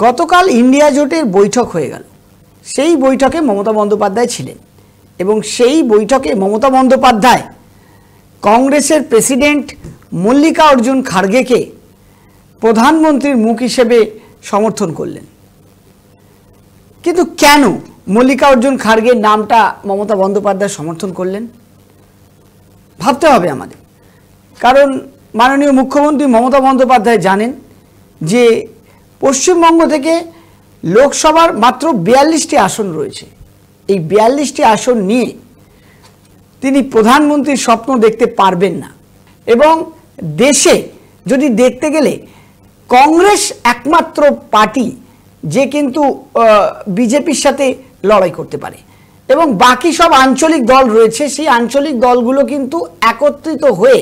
গতকাল ইন্ডিয়া জোটের বৈঠক হয়ে গেল। সেই বৈঠকে মমতা বন্দ্যোপাধ্যায় ছিলেন এবং সেই বৈঠকে মমতা বন্দ্যোপাধ্যায় কংগ্রেসের প্রেসিডেন্ট মল্লিকা অর্জুন খাড়গেকে প্রধানমন্ত্রীর মুখ হিসেবে সমর্থন করলেন। কিন্তু কেন মল্লিকা অর্জুন খাড়গের নামটা মমতা বন্দ্যোপাধ্যায় সমর্থন করলেন ভাবতে হবে আমাদের। কারণ মাননীয় মুখ্যমন্ত্রী মমতা বন্দ্যোপাধ্যায় জানেন যে পশ্চিমবঙ্গ থেকে লোকসভার মাত্র 42টি আসন রয়েছে। এই 42টি আসন নিয়ে তিনি প্রধানমন্ত্রীর স্বপ্ন দেখতে পারবেন না এবং দেশে যদি দেখতে গেলে কংগ্রেস একমাত্র পার্টি যে কিন্তু বিজেপির সাথে লড়াই করতে পারে এবং বাকি সব আঞ্চলিক দল রয়েছে, সেই আঞ্চলিক দলগুলো কিন্তু একত্রিত হয়ে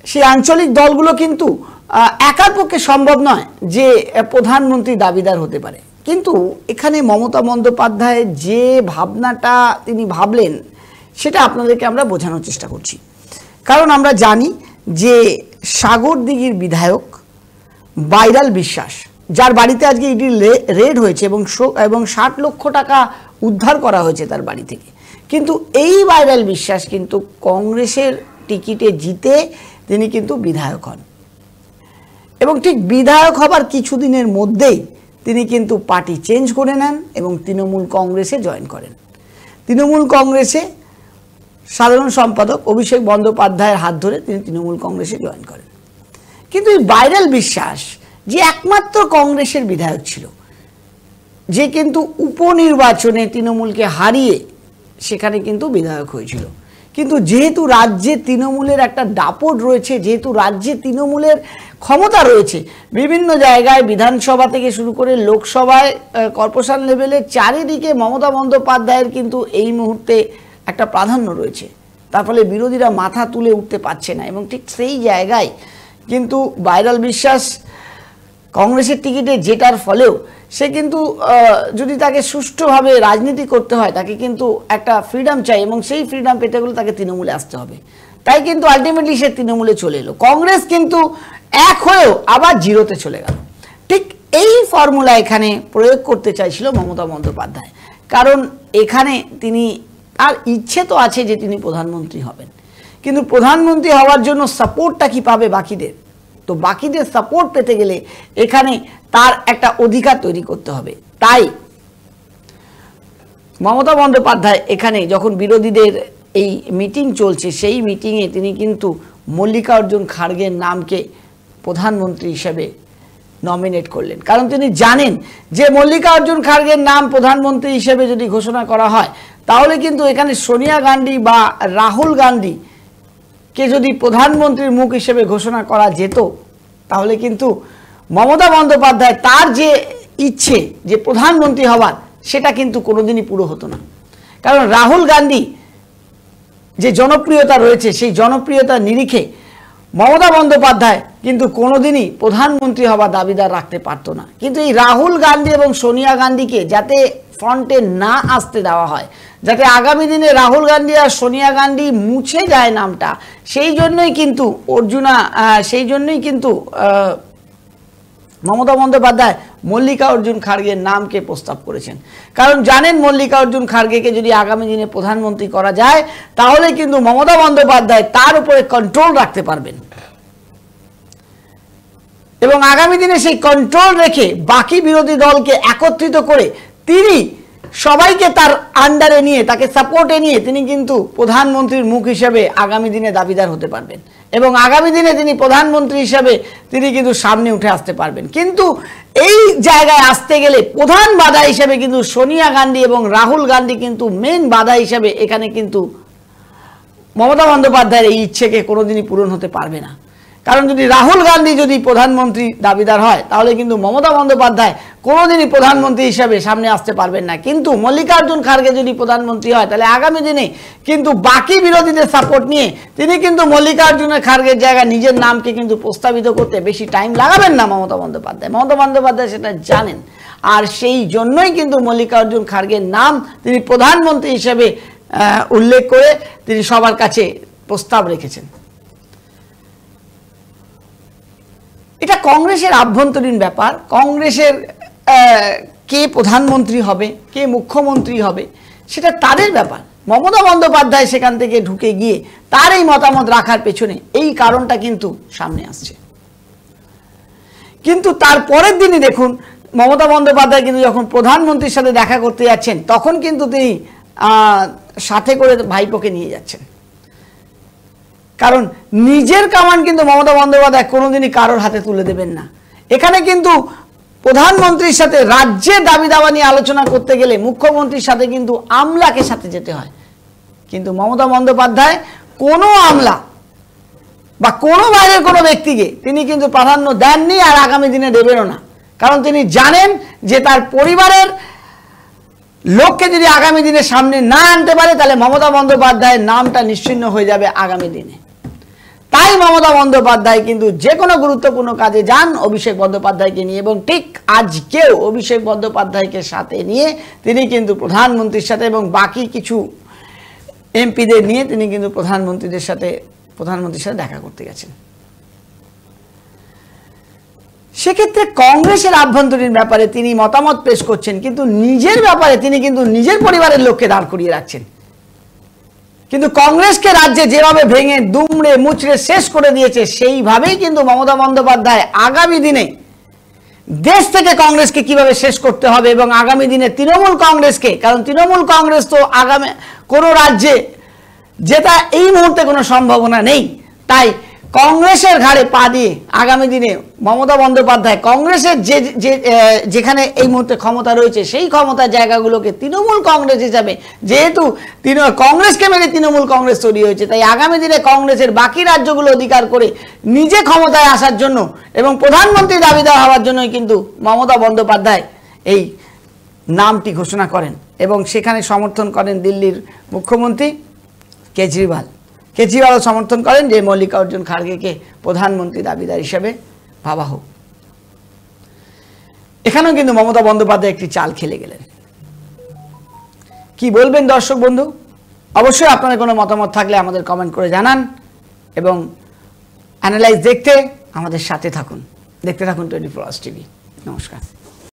সেই আঞ্চলিক দলগুলো কিন্তু একার পক্ষে সম্ভব নয় যে প্রধানমন্ত্রী দাবিদার হতে পারে। কিন্তু এখানে মমতা বন্দ্যোপাধ্যায় যে ভাবনাটা তিনি ভাবলেন সেটা আপনাদেরকে আমরা বোঝানোর চেষ্টা করছি। কারণ আমরা জানি যে সাগরদিঘির বিধায়ক বাইরাল বিশ্বাস, যার বাড়িতে আজকে ইডি রেড হয়েছে এবং 60 লক্ষ টাকা উদ্ধার করা হয়েছে তার বাড়ি থেকে, কিন্তু এই বাইরাল বিশ্বাস কিন্তু কংগ্রেসের টিকিটে জিতে তিনি কিন্তু বিধায়ক হন এবং ঠিক বিধায়ক হবার কিছুদিনের মধ্যেই তিনি কিন্তু পার্টি চেঞ্জ করে নেন এবং তৃণমূল কংগ্রেসে জয়েন করেন। তৃণমূল কংগ্রেসে সাধারণ সম্পাদক অভিষেক বন্দ্যোপাধ্যায়ের হাত ধরে তিনি তৃণমূল কংগ্রেসে জয়েন করেন। কিন্তু এই বাইরাল বিশ্বাস যে একমাত্র কংগ্রেসের বিধায়ক ছিল, যে কিন্তু উপনির্বাচনে তৃণমূলকে হারিয়ে সেখানে কিন্তু বিধায়ক হয়েছিল, কিন্তু যেহেতু রাজ্যে তৃণমূলের একটা দাপট রয়েছে, যেহেতু রাজ্যে তৃণমূলের ক্ষমতা রয়েছে, বিভিন্ন জায়গায় বিধানসভা থেকে শুরু করে লোকসভায় কর্পোরেশন লেভেলে চারিদিকে মমতা বন্দ্যোপাধ্যায়ের কিন্তু এই মুহূর্তে একটা প্রাধান্য রয়েছে। তার ফলে বিরোধীরা মাথা তুলে উঠতে পারছে না এবং ঠিক সেই জায়গায় কিন্তু বাইরাল বিশ্বাস কংগ্রেসের টিকিটে জেতার ফলেও সে কিন্তু যদি তাকে সুষ্ঠুভাবে রাজনীতি করতে হয় তাকে কিন্তু একটা ফ্রিডম চাই এবং সেই ফ্রিডম পেতে গেলে তাকে তৃণমূলে আসতে হবে। তাই কিন্তু আলটিমেটলি সে তৃণমূলে চলে এলো। কংগ্রেস কিন্তু এক হয়েও আবার জিরোতে চলে গেল। ঠিক এই ফর্মুলা এখানে প্রয়োগ করতে চাইছিল মমতা বন্দ্যোপাধ্যায়, কারণ এখানে তিনি তার ইচ্ছে তো আছে যে তিনি প্রধানমন্ত্রী হবেন, কিন্তু প্রধানমন্ত্রী হওয়ার জন্য সাপোর্টটা কি পাবে বাকিদের? তো বাকিদের সাপোর্ট পেতে গেলে এখানে তার একটা অধিকার তৈরি করতে হবে। তাই মমতা বন্দ্যোপাধ্যায় এখানে যখন বিরোধীদের এই মিটিং চলছে সেই মিটিংয়ে তিনি কিন্তু মল্লিকা অর্জুন খাড়গের নামকে প্রধানমন্ত্রী হিসেবে নমিনেট করলেন। কারণ তিনি জানেন যে মল্লিকা অর্জুন খাড়গের নাম প্রধানমন্ত্রী হিসেবে যদি ঘোষণা করা হয় তাহলে কিন্তু এখানে সোনিয়া গান্ধী বা রাহুল গান্ধী কে যদি প্রধানমন্ত্রীর মুখ হিসেবে ঘোষণা করা যেত তাহলে কিন্তু মমতা বন্দ্যোপাধ্যায় তার যে ইচ্ছে যে প্রধানমন্ত্রী হওয়ার সেটা কিন্তু কোনোদিনই পুরো হতো না। কারণ রাহুল গান্ধী যে জনপ্রিয়তা রয়েছে সেই জনপ্রিয়তার নিরিখে মমতা বন্দ্যোপাধ্যায় কিন্তু কোনোদিনই প্রধানমন্ত্রী হওয়ার দাবিদার রাখতে পারতো না। কিন্তু এই রাহুল গান্ধী এবং সোনিয়া গান্ধীকে যাতে ফ্রন্টে না আসতে দেওয়া হয়, যাতে আগামী দিনে রাহুল গান্ধী আর সোনিয়া গান্ধী মুছে যায় নামটা, সেই জন্যই কিন্তু মমতা বন্দ্যোপাধ্যায় মল্লিকা অর্জুন খাড়গের নামকে প্রস্তাব করেছেন। কারণ জানেন মল্লিকা অর্জুন খাড়গেকে যদি আগামী দিনে প্রধানমন্ত্রী করা যায় তাহলে কিন্তু মমতা বন্দ্যোপাধ্যায় তার উপরে কন্ট্রোল রাখতে পারবেন এবং আগামী দিনে সেই কন্ট্রোল রেখে বাকি বিরোধী দলকে একত্রিত করে তিনি সবাইকে তার আন্ডারে নিয়ে তাকে সাপোর্টে নিয়ে তিনি কিন্তু প্রধানমন্ত্রীর মুখ হিসেবে আগামী দিনে দাবিদার হতে পারবেন এবং আগামী দিনে তিনি প্রধানমন্ত্রী হিসেবে তিনি কিন্তু সামনে উঠে আসতে পারবেন। কিন্তু এই জায়গায় আসতে গেলে প্রধান বাধা হিসেবে কিন্তু সোনিয়া গান্ধী এবং রাহুল গান্ধী কিন্তু মেন বাধা হিসেবে এখানে কিন্তু মমতা বন্দ্যোপাধ্যায়ের এই ইচ্ছেকে কোনোদিনই পূরণ হতে পারবে না। কারণ যদি রাহুল গান্ধী যদি প্রধানমন্ত্রী দাবিদার হয় তাহলে কিন্তু মমতা বন্দ্যোপাধ্যায় কোনোদিনই প্রধানমন্ত্রী হিসাবে সামনে আসতে পারবেন না। কিন্তু মল্লিকা অর্জুন খাড়গে যদি প্রধানমন্ত্রী হয় তাহলে আগামী দিনে কিন্তু বাকি বিরোধীদের সাপোর্ট নিয়ে তিনি কিন্তু মল্লিকা অর্জুনের খাড়গের জায়গায় নিজের নামকে কিন্তু প্রস্তাবিত করতে বেশি টাইম লাগাবেন না মমতা বন্দ্যোপাধ্যায়। মমতা বন্দ্যোপাধ্যায় সেটা জানেন আর সেই জন্যই কিন্তু মল্লিকা অর্জুন খাড়গের নাম তিনি প্রধানমন্ত্রী হিসেবে উল্লেখ করে তিনি সবার কাছে প্রস্তাব রেখেছেন। এটা কংগ্রেসের আভ্যন্তরীণ ব্যাপার। কংগ্রেসের কে প্রধানমন্ত্রী হবে, কে মুখ্যমন্ত্রী হবে, সেটা তাদের ব্যাপার। মমতা বন্দ্যোপাধ্যায় সেখান থেকে ঢুকে গিয়ে তার এই মতামত রাখার পেছনে এই কারণটা কিন্তু সামনে আসছে। কিন্তু তার পরের দিনই দেখুন, মমতা বন্দ্যোপাধ্যায় কিন্তু যখন প্রধানমন্ত্রীর সাথে দেখা করতে যাচ্ছেন, তখন কিন্তু তিনি সাথে করে ভাইপোকে নিয়ে যাচ্ছেন। কারণ নিজের কামান কিন্তু মমতা বন্দ্যোপাধ্যায় কোনোদিনই কারোর হাতে তুলে দেবেন না। এখানে কিন্তু প্রধানমন্ত্রীর সাথে রাজ্যের দাবি দাবা নিয়ে আলোচনা করতে গেলে মুখ্যমন্ত্রীর সাথে কিন্তু আমলাকে সাথে যেতে হয়। কিন্তু মমতা বন্দ্যোপাধ্যায় কোনো আমলা বা কোনো বাইরের কোনো ব্যক্তিকে তিনি কিন্তু প্রাধান্য দেননি, আর আগামী দিনে দেবেনও না। কারণ তিনি জানেন যে তার পরিবারের লোককে যদি আগামী দিনে সামনে না আনতে পারে, তাহলে মমতা বন্দ্যোপাধ্যায়ের নামটা নিশ্চিহ্ন হয়ে যাবে আগামী দিনে। তাই মমতা বন্দ্যোপাধ্যায় কিন্তু যে কোনো গুরুত্বপূর্ণ কাজে যান অভিষেক বন্দ্যোপাধ্যায়কে নিয়ে, এবং ঠিক আজকেও অভিষেক বন্দ্যোপাধ্যায়কে সাথে নিয়ে তিনি কিন্তু প্রধানমন্ত্রীর সাথে এবং বাকি কিছু এমপিদের নিয়ে তিনি কিন্তু প্রধানমন্ত্রীর সাথে দেখা করতে গেছেন। সেক্ষেত্রে কংগ্রেসের আভ্যন্তরীণ ব্যাপারে তিনি মতামত পেশ করছেন, কিন্তু নিজের ব্যাপারে তিনি কিন্তু নিজের পরিবারের লোককে দাঁড় করিয়ে রাখছেন। কিন্তু কংগ্রেসকে রাজ্যে যেভাবে ভেঙে দুমড়ে মুচড়ে শেষ করে দিয়েছে, সেইভাবেই কিন্তু মমতা বন্দ্যোপাধ্যায় আগামী দিনে দেশ থেকে কংগ্রেসকে কিভাবে শেষ করতে হবে এবং আগামী দিনে তৃণমূল কংগ্রেসকে, কারণ তৃণমূল কংগ্রেস তো আগামী কোনো রাজ্যে জেতা এই মুহূর্তে কোনো সম্ভাবনা নেই, তাই কংগ্রেসের ঘাড়ে পা দিয়ে আগামী দিনে মমতা বন্দ্যোপাধ্যায় কংগ্রেসের যেখানে এই মুহূর্তে ক্ষমতা রয়েছে সেই ক্ষমতার জায়গাগুলোকে তৃণমূল কংগ্রেস হিসাবে, যেহেতু কংগ্রেসকে মেনে তৃণমূল কংগ্রেস তৈরি হয়েছে, তাই আগামী দিনে কংগ্রেসের বাকি রাজ্যগুলো অধিকার করে নিজে ক্ষমতায় আসার জন্য এবং প্রধানমন্ত্রী দাবিদার হওয়ার জন্যই কিন্তু মমতা বন্দ্যোপাধ্যায় এই নামটি ঘোষণা করেন এবং সেখানে সমর্থন করেন দিল্লির মুখ্যমন্ত্রী কেজরিওয়ালও সমর্থন করেন যে মল্লিকার্জুন খাড়গেকে প্রধানমন্ত্রী দাবিদার হিসেবে ভাবা হোক। এখানেও কিন্তু মমতা বন্দ্যোপাধ্যায় একটি চাল খেলে গেলেন। কি বলবেন দর্শক বন্ধু? অবশ্যই আপনাদের কোনো মতামত থাকলে আমাদের কমেন্ট করে জানান এবং অ্যানালাইজ দেখতে আমাদের সাথে থাকুন। দেখতে থাকুন 24 আওয়ার্স টিভি। নমস্কার।